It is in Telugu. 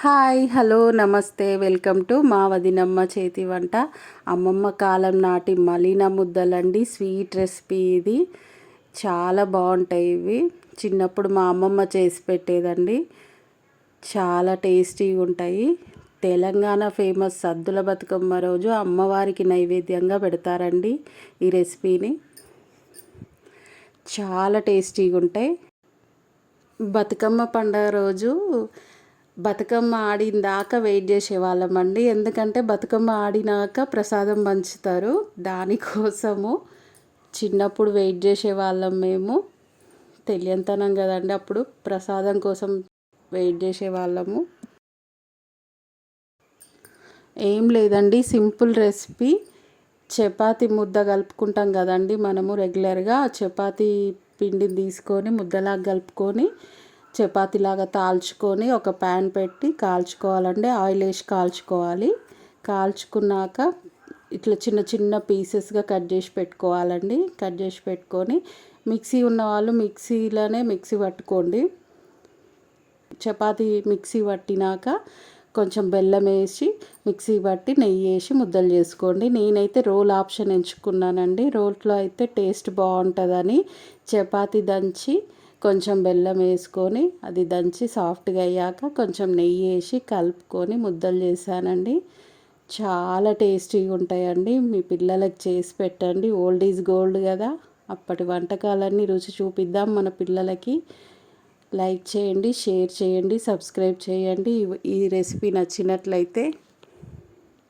హాయ్ హలో నమస్తే వెల్కమ్ టు మా వదినమ్మ చేతి వంట. అమ్మమ్మ కాలం నాటి మలీన ముద్దలండి. స్వీట్ రెసిపీ ఇది. చాలా బాగుంటాయి ఇవి. చిన్నప్పుడు మా అమ్మమ్మ చేసి పెట్టేదండి. చాలా టేస్టీగా ఉంటాయి. తెలంగాణ ఫేమస్ సద్దుల బతుకమ్మ రోజు అమ్మవారికి నైవేద్యంగా పెడతారండి ఈ రెసిపీని. చాలా టేస్టీగా ఉంటాయి. బతుకమ్మ పండుగ రోజు బతుకమ్మ ఆడిందాక వెయిట్ చేసేవాళ్ళమండి. ఎందుకంటే బతుకమ్మ ఆడినాక ప్రసాదం పంచుతారు. దానికోసము చిన్నప్పుడు వెయిట్ చేసేవాళ్ళం మేము. తెలియంతనం కదండి, అప్పుడు ప్రసాదం కోసం వెయిట్ చేసేవాళ్ళము. ఏం లేదండి, సింపుల్ రెసిపీ. చపాతీ ముద్ద కలుపుకుంటాం కదండి మనము రెగ్యులర్గా. చపాతీ పిండిని తీసుకొని ముద్దలాగా కలుపుకొని చపాతీలాగా తాల్చుకొని ఒక ప్యాన్ పెట్టి కాల్చుకోవాలండి. ఆయిల్ వేసి కాల్చుకోవాలి. కాల్చుకున్నాక ఇట్లా చిన్న చిన్న పీసెస్గా కట్ చేసి పెట్టుకోవాలండి. కట్ చేసి పెట్టుకొని మిక్సీ ఉన్న వాళ్ళు మిక్సీలోనే మిక్సీ పట్టుకోండి. చపాతీ మిక్సీ పట్టినాక కొంచెం బెల్లం వేసి మిక్సీ పట్టి నెయ్యి వేసి ముద్దలు చేసుకోండి. నేనైతే రోల్ ఆప్షన్ ఎంచుకున్నానండి. రోల్లో అయితే టేస్ట్ బాగుంటుందని చపాతీ దంచి కొంచెం బెల్లం వేసుకొని అది దంచి సాఫ్ట్గా అయ్యాక కొంచెం నెయ్యి వేసి కలుపుకొని ముద్దలు చేశానండి. చాలా టేస్టీగా ఉంటాయండి. మీ పిల్లలకు చేసి పెట్టండి. ఓల్డ్ ఈజ్ గోల్డ్ కదా. అప్పటి వంటకాలన్నీ రుచి చూపిద్దాం మన పిల్లలకి. లైక్ చేయండి, షేర్ చేయండి, సబ్స్క్రైబ్ చేయండి. ఈ రెసిపీ నచ్చినట్లయితే